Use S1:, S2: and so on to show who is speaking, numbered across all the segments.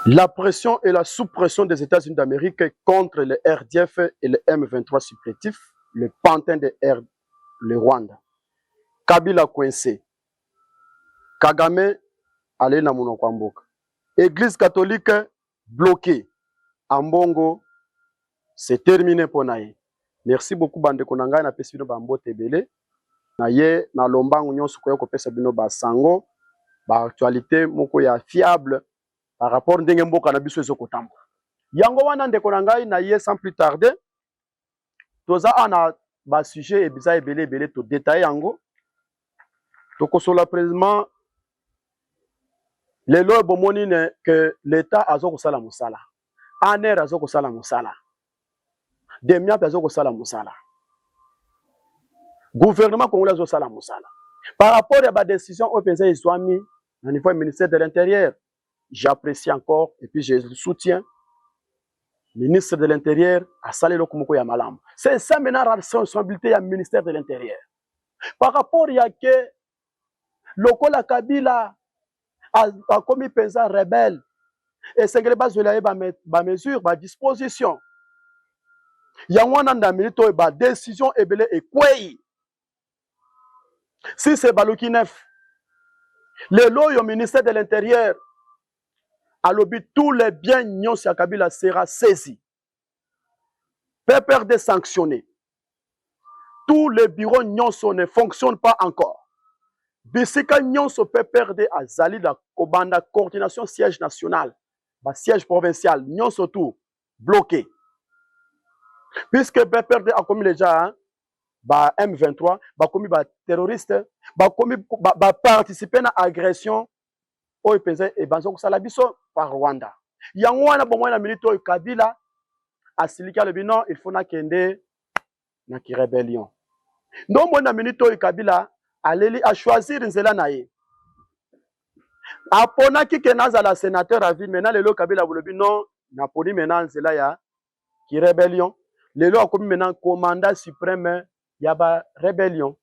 S1: La pression et la sous-pression des États-Unis d'Amérique contre le RDF et le M23 supplétif, le pantin de le Rwanda. Kabila coincé. Kagame allé na monoko mboka. Église catholique bloquée. Ambongo, c'est terminé pour naïe. Merci beaucoup bande konanga na pesino bambo tebele. Na ye na lombangu nyonso koyo kopesa bino ba sango, ba actualité moko ya fiable par rapport ndenge mboka na biso ezokotamba. Yango wana ndeko na ngai na ye sans plus tarder. Toza ana ba sujet et biza ebele to détailler yango. Tokosola président lelo bomoni ne que l'état azoko sala musala. Aner azoko sala musala. Demia azoko sala musala. Gouvernement congolais azoko sala musala. Par rapport à la décision au président Iswami au niveau du ministère de l'Intérieur, j'apprécie encore et puis je le soutiens. Ministre de l'Intérieur a salé le Kumoko Yamalam. C'est ça maintenant la responsabilité du ministère de l'Intérieur. Par rapport à que Lokola Kabila a commis pesant rebelle et c'est que les bases de la mesure, la disposition. Il y a un milito et décision et quoi. Si c'est Balokinef, le loyo ministère de l'Intérieur à l'objet tous les biens Nyon Kabila sera saisi. Peur de sanctionner. Tous les bureaux Nyonso ne fonctionnent pas encore. Bisika Nyonso peut perdre à Zali la Kobanda coordination siège national, siège provincial, Nyonso tout bloqué. Puisque peut perdre à commis déjà M23, commis terroriste, commis participer à l'agression au EPZ et Banzoko Salabiso par Rwanda. Yangwana bon na milito Kabila a silika le binon il faut na kende na ki rébellion. Non mon na milito Kabila Aleli a choisir nzela naye. Apona ki kenaza la sénateur a vu maintenant lelo Kabila bolobi non na poni maintenant nzela ya ki rébellion. Lelo a commis maintenant commandant suprême ya ba rébellion.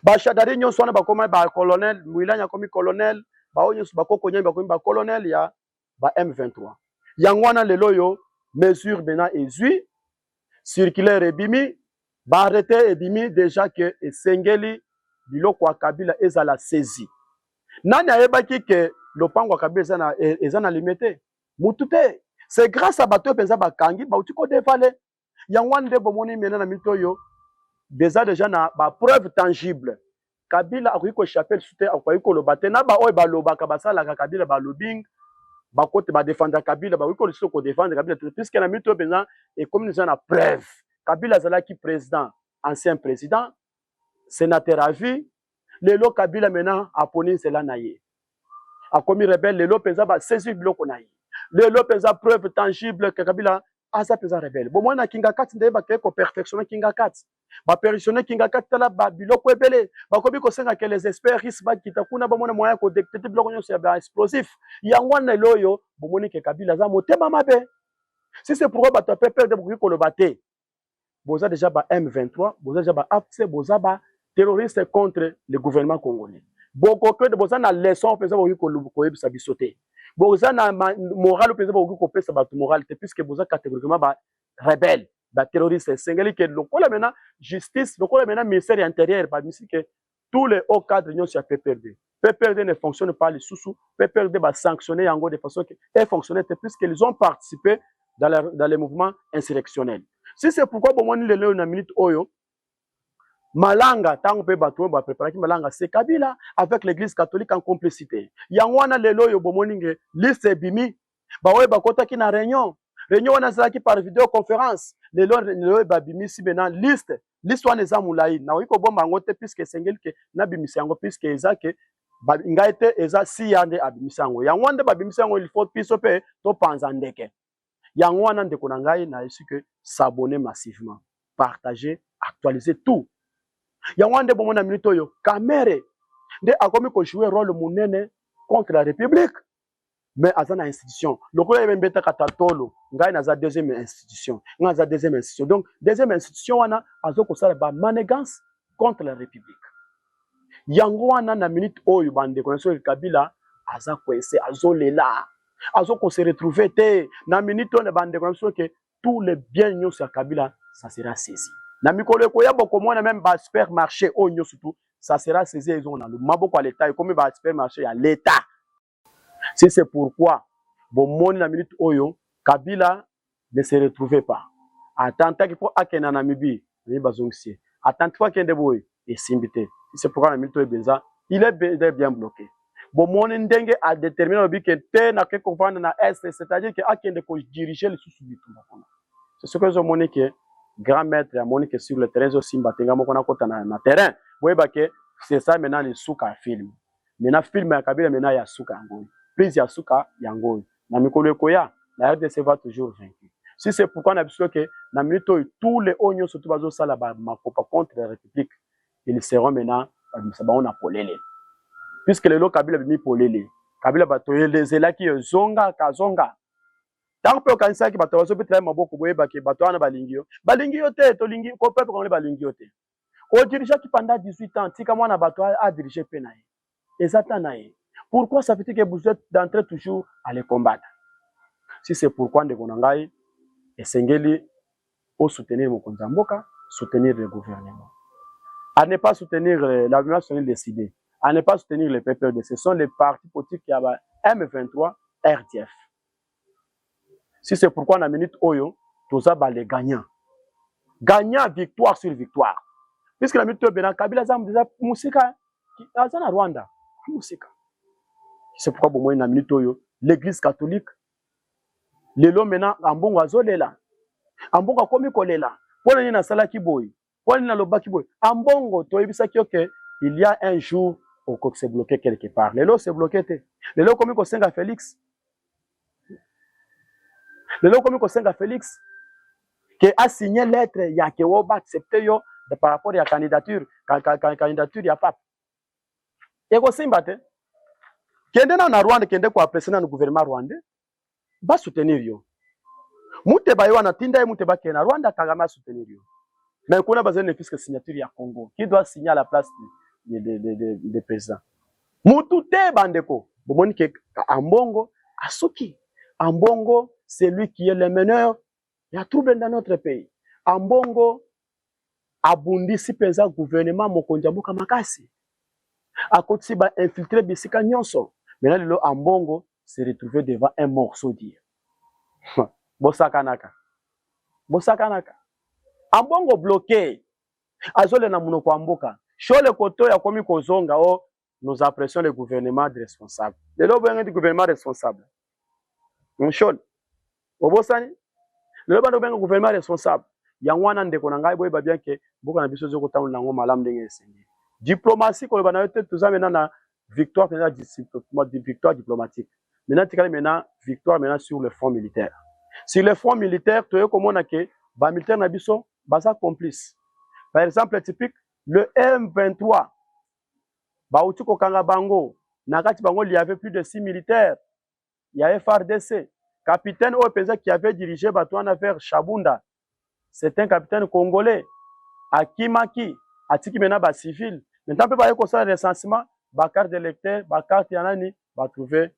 S1: Ba chadari nyon swana ba koma ba colonel, Mwila nya komi colonel, ba onyo ba kokonya ba komi ba colonel ya ba M23. Yangwana lelo yo mesure maintenant ezui circulaire ebimi ba arrêté ebimi déjà que esengeli biloko Kabila ezala saisi. Nani ayebaki ke lopango Kabila ezana limité. Mutute. C'est grâce à bateau penza bakangi ba utiko dévalé. Yangwan de bomoni mena na mitoyo déjà na ba preuve tangible. Kabila a ko chapelle soute a ko lobate na ba oy ba lobaka basala ka Kabila ba lobbying ba kote ba défendre Kabila ba ko ko défendre Kabila puisque na mitoyo penza et comme nous na preuve. Kabila zala ki président, ancien président sénateur à vie, lelo Kabila maintenant a poni cela naïe. A commis rebelle, lelo penza ba saisir biloko naïe. Lelo penza preuve tangible que Kabila a sa penza rebelle. Bon moi na kinga 4 ndé ba ko perfectionner kinga 4. Ba perfectionner kinga 4 tala ba biloko ebele. Ba komi ko senga que les experts risque ba kitakuna ba mona moyen ko détecter biloko nyonso ya ba explosif. Yangwana loyo bo moni que Kabila za motema mabe. Si c'est pourquoi ba to peur de ko le bater. Boza déjà ba M23, boza déjà ba AFC, boza ba terroristes contre le gouvernement congolais. Beaucoup que de boza na leçon pesa boki ko yebisa bisoté. Boza na moral pesa boki ko pesa ba moralité puisque boza catégoriquement ba rebelle, ba terroriste. Sengeli que lokola maintenant justice, lokola maintenant ministère intérieur ba misi que tous les hauts cadres ñon sur PPRD. PPRD ne fonctionne pas les sous-sous, PPRD va sanctionner en gros de façon que est fonctionné puisqu'ils ont participé dans les mouvements insurrectionnels. Si c'est pourquoi bon moi le na minute oyo Malanga tango pe bato ba préparer Malanga c'est Kabila avec l'église catholique en complicité. Yangwana lelo yo bomoninge liste bimi ba oye ba kota ki na réunion wana zaki par vidéoconférence lelo ba bimi si maintenant liste wana eza mulai na wiko bomba ngote puisque sengel ke na bimisi yango puisque ezake ba ngaite eza si yande abimisi yango yangwande ba bimisi yango il faut piso pe to panza ndeke. Yangwana ndeko na ngai na ici que s'abonner massivement, partager, actualiser tout. Yangwande bon mon minute yo Kamere nde akomi ko jouer rôle munene contre la République mais azana institution. Lokola yembeta katatolo ngai na za deuxième institution. Donc deuxième institution wana azoko sala ba manigance contre la République. Yangwana na minute oyo bande connaissance Kabila aza kwese azolela. azo ko se retrouver te na minute on bande comme ça que tous les biens nyos ya Kabila ça sera saisi na mikolo ko ya boko mona même ba supermarché o nyos surtout ça sera saisi ils ont na le maboko à l'état comme ba supermarché à l'état. Si c'est pourquoi bon moni na minute oyo Kabila ne se retrouvait pas attends qu'il faut akena Namibie ni bazongsi attends fois kende boy et simbité. Si c'est pourquoi na minute oyo benza il est bien bloqué. Bon, mon ndenge a déterminé le but que te na ke comprendre na est, c'est-à-dire que a kende ko diriger le sous du tout. C'est ce que je montre que grand maître a montré sur le terrain aussi mbatenga moko na kota na terrain. Boye ba que c'est ça maintenant le souka film. Maintenant film ya Kabila maintenant ya souka ngoi. Prise ya souka ya ngoi. Na mikolo koya la RDC va toujours vaincu. Si c'est pourquoi on a besoin que na minute tous les oignons surtout bazo sala ba makopa contre la République, ils seront maintenant ça ba on a polele. Puisque les lots Kabila bimi polele Kabila batoye les elaki zonga kazonga tant que kanisa ki bato bazo petra maboko boye ba ke bato ana balingio te to lingi ko peuple ko balingio te ko dirige qui pendant 18 ans tika mwana bato a diriger penaye ezatanaye. Pourquoi ça fait que vous êtes d'entrer toujours à les combattre? Si c'est pourquoi ndeko nangai esengeli au soutenir mokonza mboka, soutenir le gouvernement, à ne pas soutenir la violence décidée, à ne pas soutenir les PPRD. Ce sont les partis politiques qui avaient M23, RDF. Si c'est pourquoi, dans la minute Oyo, tout ça, les gagnants. Gagnants, victoire sur victoire. Puisque la minute Oyo, Kabila Zam, déjà, Moussika, qui est en Rwanda. Moussika. C'est pourquoi, bon, moi, dans la minute Oyo, l'église catholique, les lots maintenant, en bon oiseau, les là. En bon, comme il là. Pour aller dans la salle qui boy. Pour aller dans le bas qui boy. En bon, il y a un jour, au coq s'est bloqué quelque part. Les lots s'est bloqué. Les lots comme il y a Félix. Le lot comme il Félix qui a signé lettre il y a que Woba accepté par rapport à la candidature candidature il y a pas et ko simbate kende na Rwanda kende ko apprécier na gouvernement rwandais ba soutenir yo mute ba yo na tinda mute ba ke na Rwanda Kagame soutenir yo mais kuna besoin de fisque signature ya Congo qui doit signer à la place de président mutu te bandeko bomoni ke ambongo asuki ambongo c'est lui qui est le meneur. Il y a trouble dans notre pays. Ambongo abundi si pesa gouvernement mokonja mboka makasi. Akoti ba infiltrer bisika nyonso. Maintenant le ambongo s'est retrouvé devant un morceau d'île. Bosakanaka. Bosakanaka. Ambongo bloqué. Azole na munoko amboka. Shole koto ya komi kozonga o nous apprécions le gouvernement responsable. Le lo benga du gouvernement responsable. Nshole. Obosani le bando benga gouvernement responsable yangwana ndeko na ngai boye ba bien que boka na biso zoko tamu nango malam ndenge esengi diplomatie ko bana yote tout ça maintenant na victoire diplomatique maintenant tikali maintenant victoire maintenant sur le front militaire to komona ke ba militaire na biso baza complice par exemple typique le M23 ba uti ko kanga bango na kati bango il y avait plus de 6 militaires, il y avait FARDC. Capitaine Opeza qui avait dirigé Batouana vers Chabunda, c'est un capitaine congolais. Akimaki, Atiki Mena ba civil. Maintenant, on peut pas faire le recensement, ba carte d'électeur, ba carte yanani, va trouver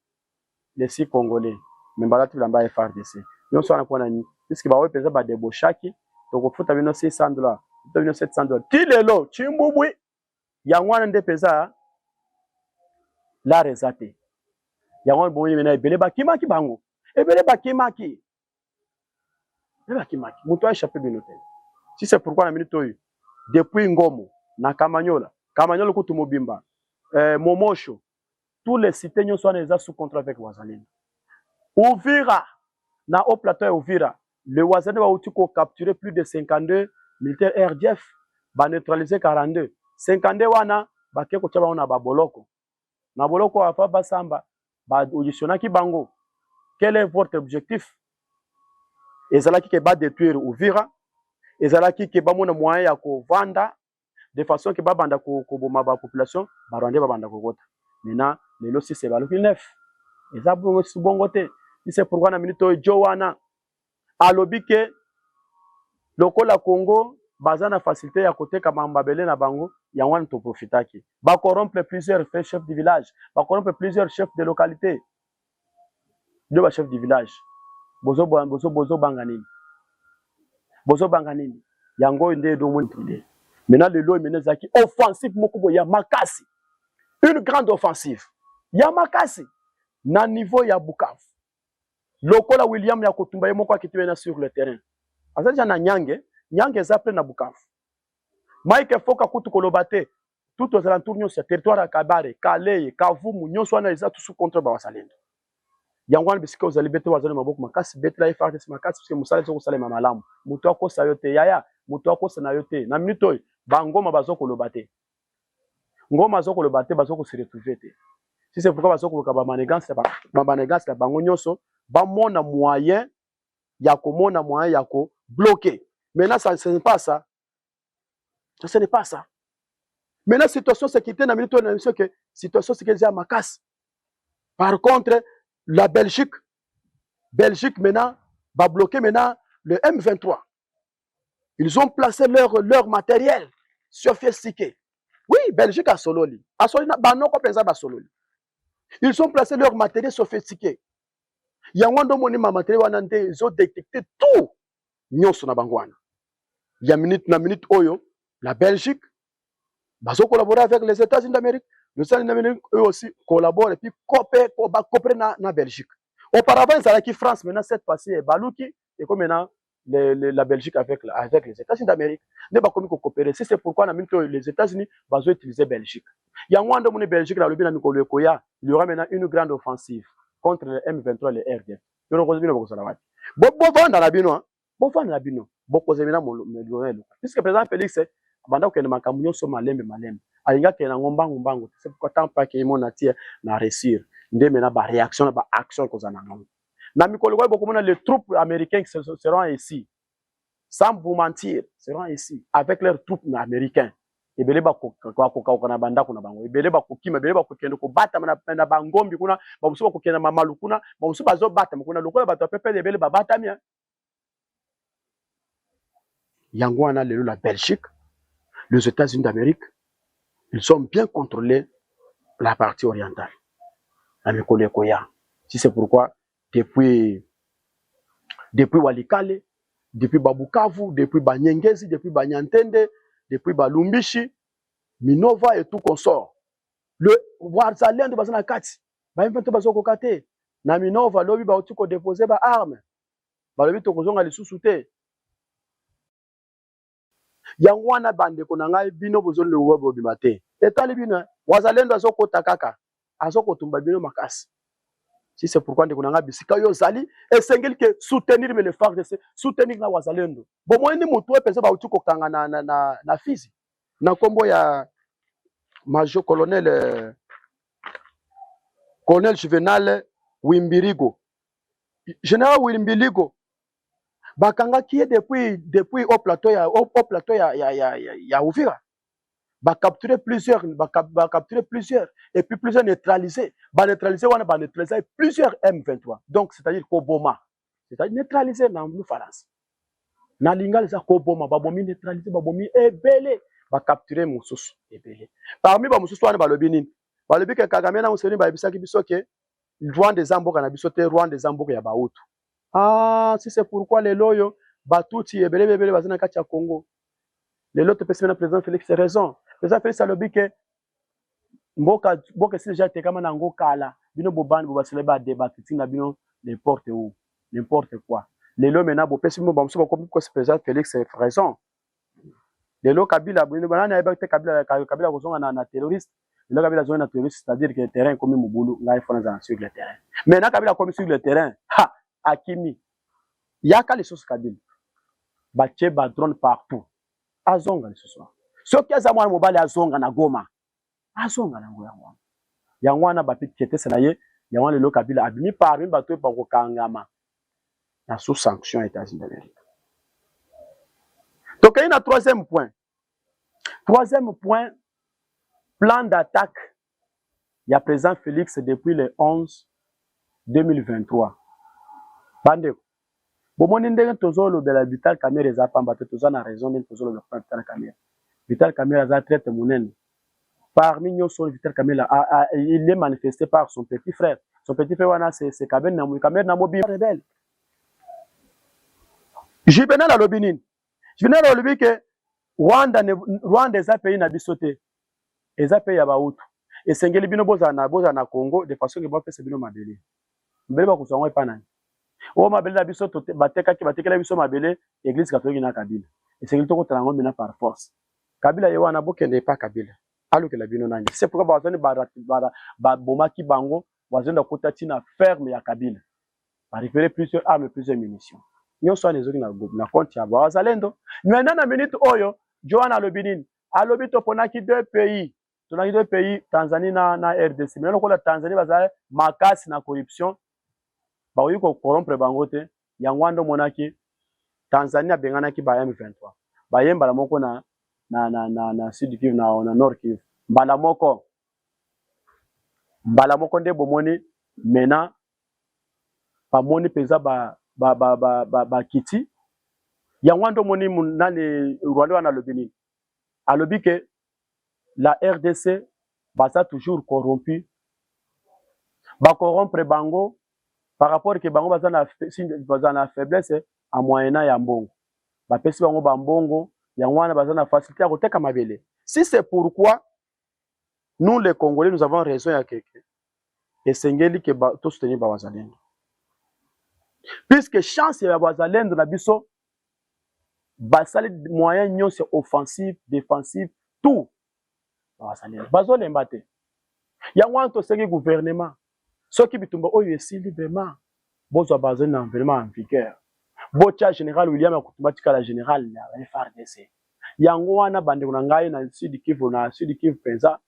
S1: les 6 congolais. Mais bah là, tu l'as pas FARDC. Nous sommes en train de puisque ba Opeza ba débauchaki, donc il faut t'avoir $600, tu as $700. Tilelo, Chimbubui, Yangwana de Peza, la rezate. Yangwana Bouni Mena Beleba Kimaki Bango. Ebele bakimaki. Bakimaki. Muto a échappé bien hôtel. Si c'est pourquoi la minute oyo depuis Ngomo na Kamanyola kutu Mobimba, Momosho, tous les cités nyonso sont déjà sous contrat avec Wazalendo. Uvira na au plateau Uvira, le Wazalendo va outiko capturer plus de 52 militaires RDF, ba neutraliser 42. 52 wana bake ko tshaba na baboloko. Na boloko afa basamba ba auditionnaki bango. Quel est votre objectif? Ezalaki ke ba détruire Uvira, ezalaki ke ba mona moyen ya ko vanda de façon que ba banda ko boma ba population, ba rwandais ba banda ko kota. Maintenant, lelo si c'est baluki neuf. Ezabongo subongote. C'est pourquoi na minute Jowana alobi ke lokola Congo bazana facilité ya côté kama mbabele na bango ya wana to profitaki. Ba corrompre plusieurs chefs de village, ba corrompre plusieurs chefs de localité. deux ba chef du village bozo banganini bozo banganini yango nde do montré maintenant le lot mené zaki offensive moko ya makasi une grande offensive ya makasi na niveau ya Bukavu lokola William ya kotumba ye moko akitimena sur le terrain azaja na nyange za plein na Bukavu Mike Foka kutu kolobate tout aux alentours nyonso ya territoire ya Kabare Kaleye Kavumu nyonso wana eza tout sous contre ba wasalendo yango wana bisika ozali bete wazali maboko makasi bete la FARDC makasi parce que musala zo kosalema malamu muto akosa yote yaya muto akosa na yote na minute oyo bangoma bazoko kolobate ngoma zoko kolobate bazoko se retrouver te si c'est pourquoi bazoko koloka ba manigance ya bango nyonso ba mona moyen ya ko bloquer maintenant ça ce n'est pas ça ce n'est pas ça maintenant situation sécurité na minute na mission que situation sécurité ya makasi par contre la Belgique maintenant va bloquer maintenant le M23. Ils ont placé leur matériel sophistiqué. Oui, Belgique a sololi. A sololi na banoko penza ba sololi. Ils ont placé leur matériel sophistiqué. Yangondo moni ma matériel wanante ils ont détecté tout. Nyonso na bangwana. Il y a minute oyo la Belgique bazo collaborer avec les États-Unis d'Amérique. Les États-Unis d'Amérique eux aussi collaborent et puis coopérer na Belgique. Auparavant, ça qui France, maintenant, cette fois-ci, est Balouki, et comme maintenant, la Belgique avec les États-Unis d'Amérique, ne pas comme coopérer. C'est pourquoi les États-Unis vont utiliser la Belgique. Il y a un de Belgique, il y aura maintenant une grande offensive contre le M23 et le RDF. Puisque le président Félix, pendant que nous avons fait malembe, alinga ke na ngombangu mbangu, c'est pourquoi tant pas que mon natie na réussir. Ndé mena ba réaction ba action ko zana ngam na mikolo ko beaucoup les troupes américaines seront ici sans vous mentir seront ici avec leurs troupes américains ebele ba ko na banda kuna bango ebele ba ko kima ebele ba ko kendo ko bata na bangombi kuna ba musuba ko kenda mamalu kuna ba musuba zo bata kuna lokola bato pepe ebele ba bata mia yango wana lelo la Belgique les États-Unis d'Amérique ils sont bien contrôlés la partie orientale. Si c'est pourquoi, depuis Walikale, depuis Babukavu, depuis Banyengezi, depuis Banyantende, depuis Balumbishi, Minova et tout consort. Le Warzalien de Bazana Kati, Baimfento Bazoko Kate, na Minova, lobi ba otuko déposer ba arme, balobi tokozonga lisusu. Yangwana bande konanga bino bozon le webo bimate. Etali bino, Wazalendo azoko takaka, azoko tumba bino makasi. Si c'est pourquoi nous avons bisika yo zali et sengel que soutenir mais le FARDC soutenir na wazalendo bon moi ni mutu pesa ba utuko kanga na Fizi na kombo ya major colonel Juvenal Wimbirigo général Wimbirigo bakanga qui est depuis au plateau ya Uvira va capturer plusieurs et puis plusieurs neutralisés neutraliser plusieurs M23 donc c'est-à-dire Koboma c'est-à-dire neutraliser dans le France na lingal za Koboma babomi neutraliser babomi ebele va capturer mususu ebele parmi ba mususu wana balobi nini balobi ke Kagame na Museveni ba bisaki biso ke Rwanda des Zamboka na biso te Rwanda des Zamboka ya Bautu si c'est pourquoi les loyo batuti ebele bazana kati ya Congo les autres personnes président Félix c'est raison. Président Félix a lobby que mboka si déjà te kama na ngo kala bino bobani bobasele ba débattre tina bino n'importe où n'importe quoi. Les lots maintenant bo pesi mo ba muso ko président Félix c'est raison. Les lots Kabila bino banana ba te Kabila kozonga na terroriste. Le Kabila zonga na terroriste c'est-à-dire que le terrain comme Mubulu là il faut dans sur le terrain. Mais na Kabila comme sur le terrain ha Akimi yaka les choses Kabila. Ba che ba drone partout. Azonga ce soir. Ce qui est à moi mobile azonga na Goma. Azonga na ngoya. Yangwana ba pikete senaye, yangwana le Kabila abimi parmi bato pa ko kangama. Na sous sanction États-Unis d'Amérique. Donc il y a un troisième point. Troisième point, plan d'attaque. Il y a président Félix depuis le 11 2023. Bande. Bon mon ndenge tozolo de la Vital Kamerhe za pamba tozo na raison de tozolo de Vital Kamerhe. Vital Kamerhe a traité monene. Parmi nous, Vital Kamerhe il est manifesté par son petit frère. son petit frère wana c'est Kabila na mobi rebelle. Juvenal alobi nini? Juvenal alobi que Rwanda eza pays na biso te. Eza pays ya bautu. Esengeli bino boza na Congo de façon que bapesa bino mabele. Mbele ba kusanga epa nani? O mabele na biso batekela biso mabele église catholique na Kabila. Esengeli toko tala ngombe na par force. Kabila ye wana bokende pa Kabila. Alukela bino nani? C'est pourquoi bazoni bomaki bango bazonda kota tina ferme ya Kabila. Ba récupérer plusieurs armes, plusieurs munitions. Nyonso ane zoki na compte ya bazalendo. Maintenant na minute oyo Joana alobinini. Alobi toponaki deux pays. Tonaki deux pays Tanzanie na RDC. Mais lokola Tanzanie bazali makasi na corruption. Ba oyi ko corrompre bango te. Yangwando monaki Tanzania benganaki ba M23. Ba yemba la moko na Sud Kivu na Nord Kivu. Mbala moko nde bomoni mena pamoni peza ba kiti yangwando moni nani Rwanda wana lobini alobi que la RDC basa toujours corrompu ba corrompre bango par rapport que bango baza na faiblesse en moyennant ya mbongo ba pesi bango ba mbongo yangwana baza na facilité à koteka mabele. Si c'est pourquoi nous les Congolais nous avons raison ya keke et sengeli que to soutenir ba wazalendo. Puisque chance ya wazalendo na biso basali moyen nyonso offensif, défensif, tout wazalendo. Bazolemba te. Yangwana to sengi gouvernement. Soki bitumba oyo esili vraiment bozwa bazali na environnement en vigueur. Bocha général William akutumatika la général ya FARDC. Yango wana bande kuna ngai na Sud Kivu penza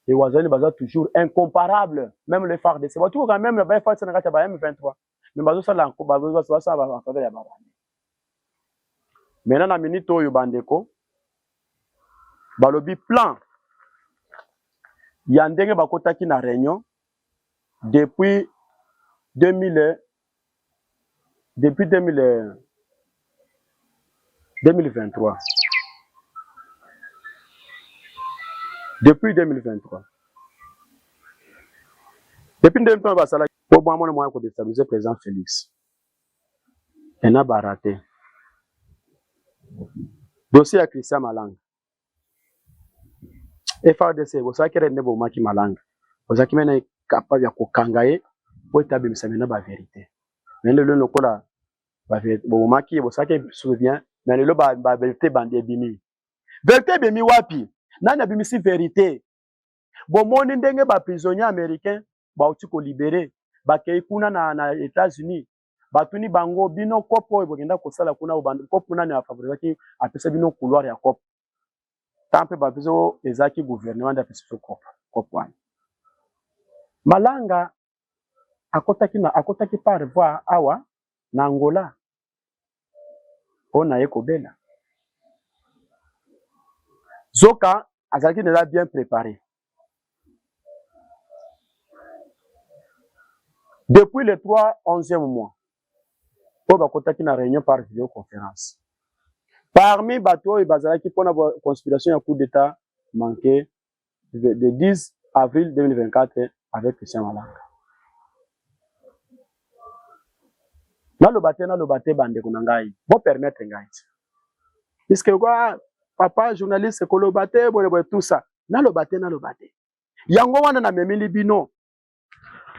S1: et wazali baza toujours incomparable même le FARDC. Ba tout quand même le FARDC na kata ba M23. Mais bazo sala en bazo sala en faveur ya babandi. Maintenant na minute oyo bandeko balobi plan ya ndenge bakotaki na réunion depuis 2023. Depuis 2023. Depuis 2023, basala pour moi mon moyen de déstabiliser le président Félix. Et n'a pas raté. Dossier à Christian Malanga. FARDC, vous savez qu'il y a des maki Malanga. Vous savez qu'il est capable de kokangaye pour établir la vérité. Mais le lokola maki, vous savez qu'il se souvient, mais le vérité bandé bimi. Vérité bimi wapi? Nani abimisi vérité. Bomoni ndenge ba prisonnier américain ba uti ko libérer ba kei kuna na États-Unis batuni bango bino kopo ebogenda kosala kuna obanda kopo nani afavorisaki apesa bino couloir ya kopo tampe ba biso ezaki gouvernement da pesa kopo wana Malanga akotaki par voie awa na Angola ona ekobela Zoka azalaki déjà bien préparé. Depuis le 11e mois, on va contacter une réunion par vidéoconférence. Parmi bateaux et bazalaki pour la conspiration à coup d'État manqué le 10 avril 2024 avec Christian Malanga. Na lo bate bande kunangai. Bon permettre ngai. Puisque quoi papa journaliste ko lo bate tout ça. Na lo bate. Yango wana na memili bino.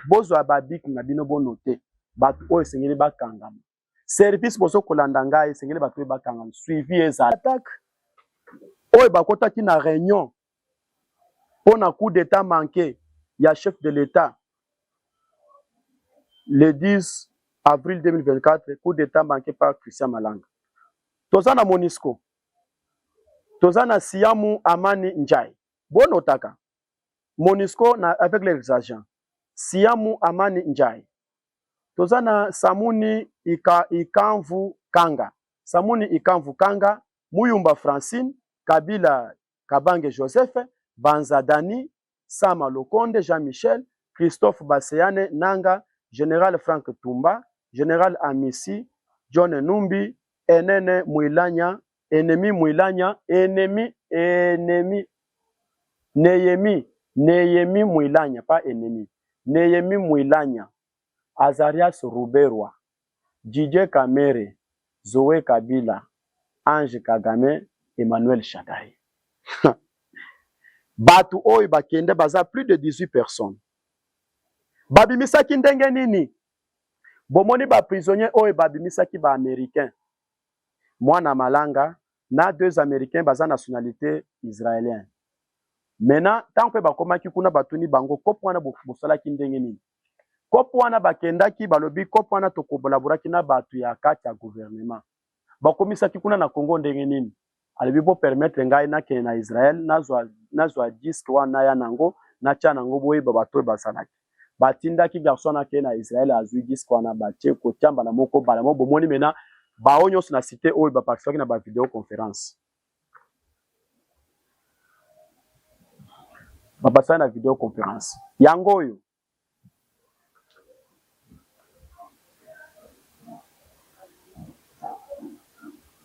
S1: Bozo ababik na bino bonote. Batu o esengeli bakangama. Service bozo kolanda ngai esengeli batu bakangama. Suivi eza attaque. O bakota ki na réunion. Pour un coup d'état manqué, il y a chef de l'État. Le 10 avril 2024, coup d'état manqué par Christian Malanga. Tozana Monisco. Tozana Siamu Amani Njai. Bon otaka. Monisco avec les agents. Siamu Amani Njai. Tozana Samuni Ikamvu Kanga. Samuni Ikamvu Kanga. Muyumba Francine. Kabila Kabange Joseph. Banza Dani. Sama Lokonde Jean-Michel. Christophe Baseane Nanga. Général Frank Tumba. Général Amisi. John Numbi. Enene Muilanya. Ennemi Muilanya. Neyemi Muilanya. Pas ennemi. Neyemi Mwilanya, Azarias Ruberwa, Didier Kamere, Zoé Kabila, Ange Kagame, Emmanuel Shadai. Batu oyo bakende baza plus de 18 personnes. Babimisaki ndenge nini? Bomoni ba prisonnier oyo babimisaki ba américain. Mwana malanga na 2 américains baza nationalité israélienne. Maintenant tant que bakomaki kuna batuni bango kopo wana bosalaki ndenge nini? Kopo wana bakendaki balobi kopo wana tokolaboraki na batu ya kati ya gouvernement. Bakomisaki kuna na Congo ndenge nini? Alebi bo permettre ngai na ke na Israël nazwa disque wana ya nango na tia nango boye babato basalaki. Batindaki garçon na ke na Israël azui disque wana batie ko tiamba na moko bala mo bomoni mena baonyo na cité oyo ba participaki na ba vidéo conférence. Ba na vidéo conférence. Yango oyo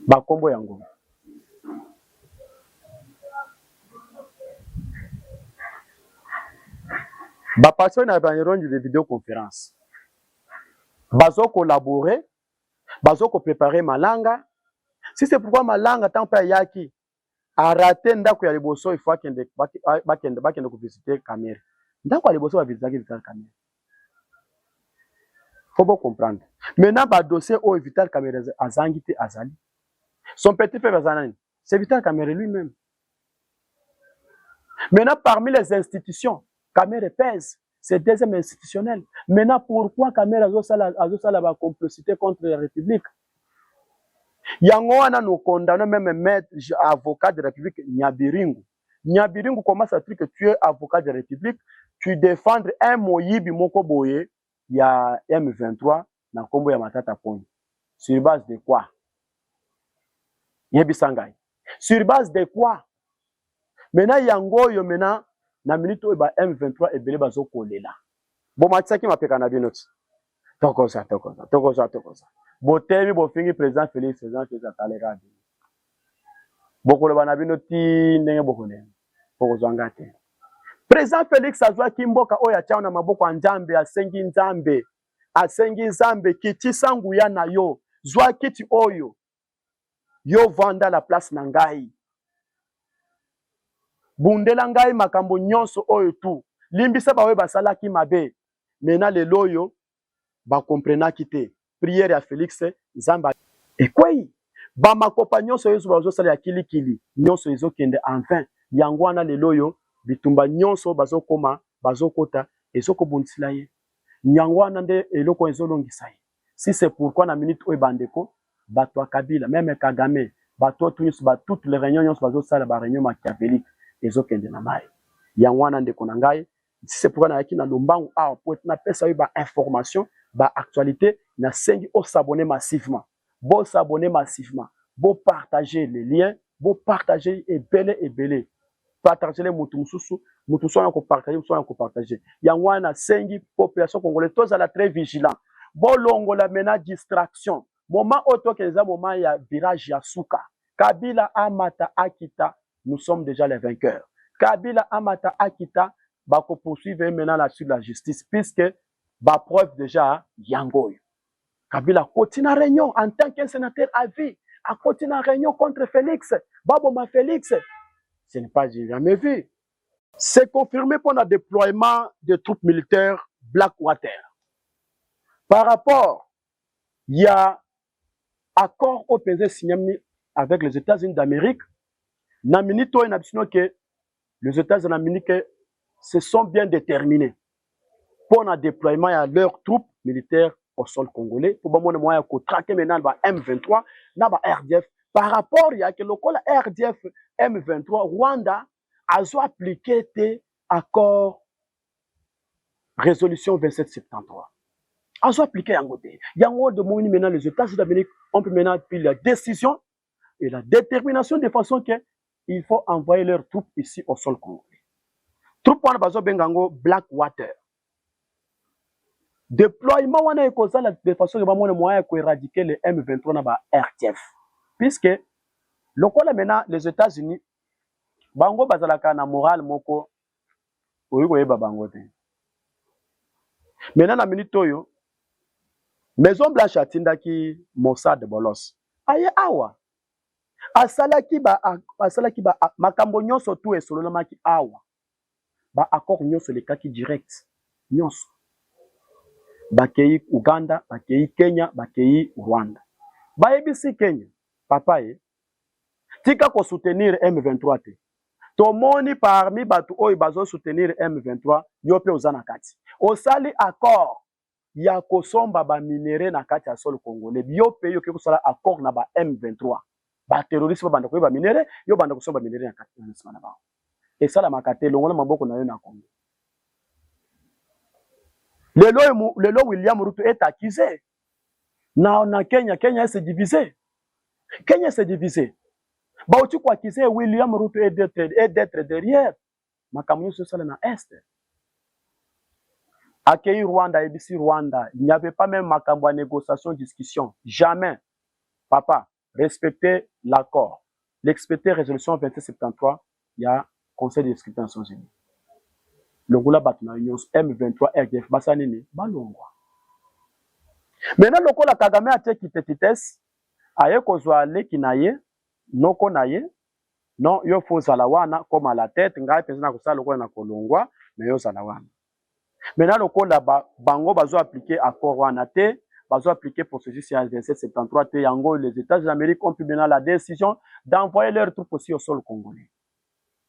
S1: bakombo yango bapassé na banyeron de vidéoconférence bazo collaborer bazo ko préparer malanga si c'est pourquoi malanga tant pa yaki a raté ndako ya liboso il faut kende bakende ko visiter Kamere ndako ya liboso ba visiter Kamere faut bien comprendre maintenant ba dossier au Vital Kamere azangi te azali son petit frère azanani c'est Vital Kamere lui-même. Maintenant parmi les institutions Kamere pèse, c'est deuxième institutionnel. Maintenant, pourquoi Kamere a la complicité contre la République? Yango wana nous condamnons même maître avocat de la République Nyabiringu. Nyabiringu commence à dire que tu es avocat de la République, tu défends un moyibi moko boye, il y a M23 na kombo ya matata poni. Sur base de quoi? Yebi sangay. Sur base de quoi? Maintenant yango yo maintenant na minute oyo ba M23 ebele bazo kolela. Bo matisaki mapeka na binoti. Tokoza. Botemi bo fingi président Félix atalera. Bokolo bana binoti ndenge bokone. Tokoza ngate. Président Félix azwa kimboka oyo atia na maboko ya Nzambe asengi Nzambe. Asengi Nzambe kiti sangu ya na yo. Zwa kiti oyo. Yo vanda la place na ngai. Bundela ngai makambo nyonso oyo tu limbisa bawe basalaki mabe mena lelo oyo ba comprenaki te prière ya Félix Nzamba ekwei ba makopa nyonso yesu bazosala ya kilikili nyonso ezokende enfin yango wana lelo oyo bitumba nyonso bazokoma bazokota ezokobundisila ye yango wana nde eloko ezolongisa ye si c'est pourquoi na minute oyo bandeko bato ya Kabila même Kagame bato nyonso ba toutes les réunions nyonso bazosala ba réunion machiavélique ezokende na mai yango wana ndeko na ngai si c'est pourquoi na yaki na lombangu a pour na pesa ba information ba actualité na sengi o s'abonner massivement bo partager les liens bo partager ebele partager les mutu mususu na ko partager yango wana sengi population congolaise tous à la très vigilant bo longola mena distraction moment auto kenza moment ya virage ya suka Kabila amata akita. Nous sommes déjà les vainqueurs. Kabila Amata Akita va poursuivre maintenant là sur la justice puisque va preuve déjà Yangoy. Kabila continue la réunion en tant qu'un sénateur à vie. A continué la réunion contre Félix. Baboma Félix. Ce n'est pas jamais vu. C'est confirmé pour le déploiement de troupes militaires Blackwater. Par rapport, il y a accord au PZ signé avec les États-Unis d'Amérique. Na minute oyo na bisino que les États-Unis d'Amérique se sont bien déterminés pour le déploiement de leurs troupes militaires au sol congolais pour bon moyen ko traquer maintenant ba M23 na ba RDF par rapport ya que le RDF M23 Rwanda a appliqué des accords résolution 2773 a appliqué en côté yango de mouni maintenant les États-Unis d'Amérique ont pu maintenant pris la décision et la détermination de façon que il faut envoyer leurs troupes ici au sol congolais. Troupes wana bazo bengango Blackwater. Déploiement wana ekozala de façon que bamone moyen ko éradiquer les M23 na ba RDF. Puisque lokola maintenant les États-Unis bango bazalaka na morale moko oyo koyeba bango te. Maintenant na minute oyo Maison Blanche atindaki Mossad bolos. Aye awa. Asalaki ba makambo nyonso tu esolonamaki awa. Ba accord nyonso lekaki direct. Nyonso. Bakei Uganda, bakei Kenya, bakei Rwanda. Bayebisi Kenya, papa tika ko soutenir M23 te. Tomoni parmi batu oyo bazo soutenir M23, yo pe ozana kati. Osali accord ya kosomba ba minere na kati ya sol congolais. Yo pe yo ke kosala accord na ba M23. Ba terroriste banda ko ba minere, yo banda kosomba minere na kati ya nsima na ba. Esala makate longola maboko na yo na Congo. Lelo William Ruto est accusé. Na Kenya s'est divisé. Kenya s'est divisé. Ba uti ko accusé William Ruto est d'être derrière. Makamyo sala na est. Akei Rwanda, ABC Rwanda, il n'y avait pas même makambo négociation, discussion. Jamais. Papa, respectez l'accord. Respectez résolution 2773, il y a Conseil de sécurité des Nations Unies. Le Goula Batna Union M23 RDF Basanini, Balongwa. Maintenant, le Kola Kagame a été kitetites, aye kozwa leki naye, noko naye, non, yo faut zalawana comme à la tête, ngai pensana ko sala ko na kolongwa, mais yo zalawana. Maintenant, le Kola bango bazo appliquer accord wana te, bazo appliquer processus 2773 te, yango les États-Unis d'Amérique ont pris maintenant la décision d'envoyer leurs troupes aussi au sol congolais.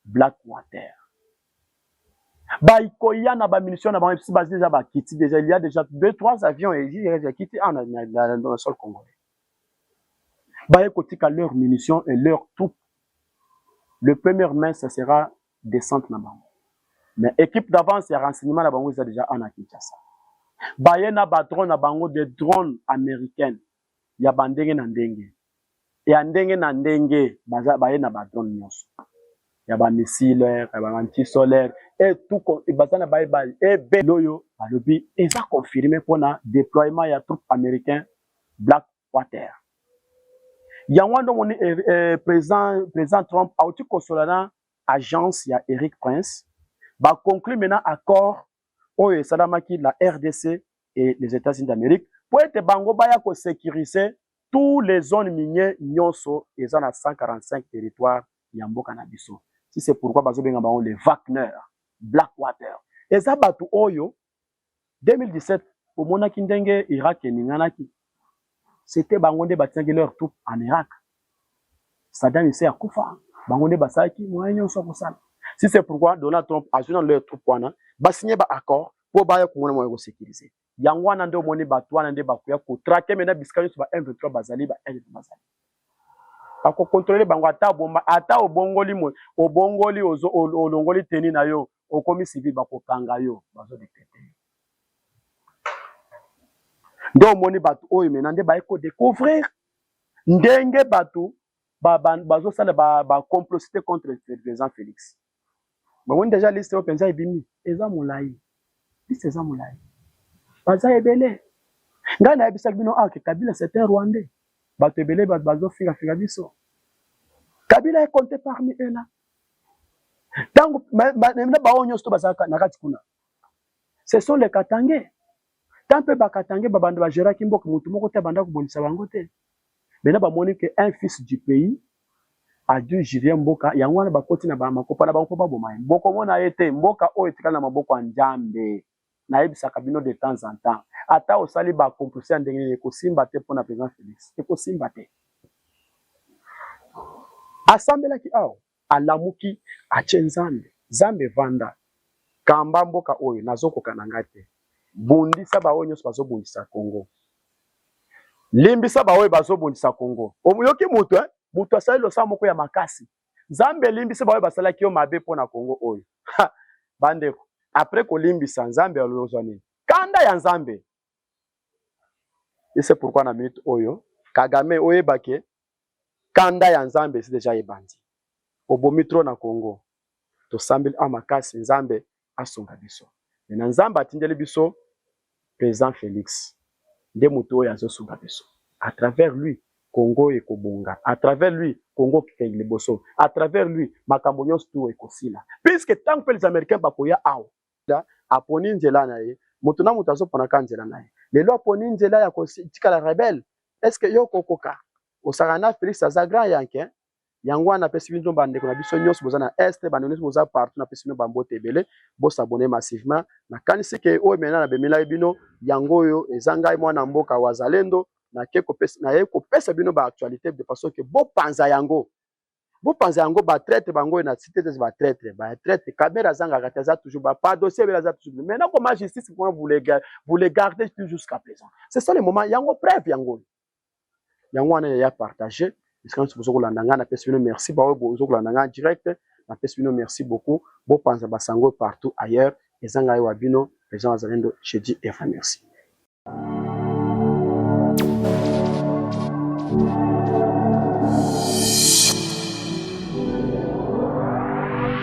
S1: Blackwater. Baïkoya na ba munitions na ba déjà ba kiti déjà il y a déjà 2-3 avions et ils quitté dans le sol congolais. Baïkotika leurs munitions et leurs troupes. Le premier mai ça sera descente na bango. Mais équipe d'avance et renseignement na bango ils ont déjà en Kinshasa. Bayena ba drone na bango des drones américaines. Ya bandenge na ndenge. Et ndenge na ndenge bayena ba drone nyonso. Il y a des missiles, il y a des anti-solaires, et tout, et bazana baïbaï, et beloyo, balobi, et ça confirmé pour le déploiement de troupes américaines Blackwater. Il y a un président Trump, a aussi consolé agence, il y a Eric Prince, va conclure maintenant accord, où Salamaki, la RDC et les États-Unis d'Amérique, pour être bango baya ko sécuriser tous les zones minières, nyonso, et ça a 145 territoires, yambo canabiso. Si c'est pourquoi les Wagner, Blackwater. Et ça batu oyo 2017 au mona kindenge Irak et Ninganaki. C'était bangonde batiangi leur troupes en Irak. Saddam Hussein a kufa. Bangonde basaki moyen so kosala. Si c'est pourquoi Donald Trump a joué leur troupes wana, ba signé ba accord pour ba ya ko mona moyen sécuriser. Yangwana ndo moni batu wana nde bakuya ko traquer mena biskani so ba M23 bazali ba M23 bazali. Ako contrôler bango ata bomba ata obongoli mo obongoli olongoli teni na yo okomi civil bako kanga yo bazo détecter ndo moni batu oyo menande ba ko découvrir ndenge batu bazo sala ba complicité contre le président Félix. Bon déjà liste o penza ebimi eza molai liste eza molai baza ebele ngana ebisa bino ke Kabila c'est un Rwandais. Batebele bazo finga biso. Kabila est compté parmi eux là. Tango même ba onyo sto basaka nakati kuna. Ce sont les Katangais. Tant peu ba Katangais ba bando ba gera kimboka mutu moko te banda ko bonisa bango te. Bena ba moni que un fils du pays a dû gérer mboka yangwana ba koti na ba makopa na bango ba boma. Mboko mona ete mboka o etikala na maboko ya Nzambe. Na yebisa kabino de temps en temps. Ata osali ba complice ndenge ko simba te pona président Félix. Ko simba te. Assemblée ki awo alamuki ache Nzambe vanda kamba mboka oyo nazoko kananga te bundisa ba oyo nyonso bazobundisa Congo limbisa ba oyo bazobundisa Congo omuyoki mutu mutu asali losa moko ya makasi Nzambe limbisa ba oyo basalaki yo mabe pona Congo oyo bandeko après ko limbisa Nzambe alozwa nini kanda ya Nzambe. Et c'est pourquoi na minute oyo Kagame oyebake kanda ya Nzambe c'est déjà ebandi obomitro na Congo to sambeli amakasi Nzambe asonga biso na Nzambe atindeli biso président Félix nde muto oyo azosunga biso à travers lui Congo ekobonga à travers lui Congo kikengile boso à travers lui makambo nyonso tu ekosila puisque tant que les Américains bakoya awo aponi nzela na ye moto na moto azoponaka nzela na ye lelo aponi nzela ya kotikala rebelle est-ce que yo kokoka osaka na Félix aza grand yanke yango wana apesi bino bandeko na biso nyonso boza na este bandeko nyonso boza partout na pesi bino bambote ebele bosabone massivement nakanisi ke oyo mena na bemelaki bino yango oyo eza ngai mwana mboka wazalendo naye kopesa bino baactualité de façon ke bopanza yango batraite bango na cité te batraite caméra zangaka te aza toujours pas dossier ebele aza toujours maintenant comment justice comment vous les gardez jusqu'à présent c'est ça le moment yango preuve yango wana ya partager parce que vous avez na pesi bino merci ba vous avez direct na pesi bino merci beaucoup bo panza basango partout ailleurs ezanga yo bino les gens azalendo je dis et merci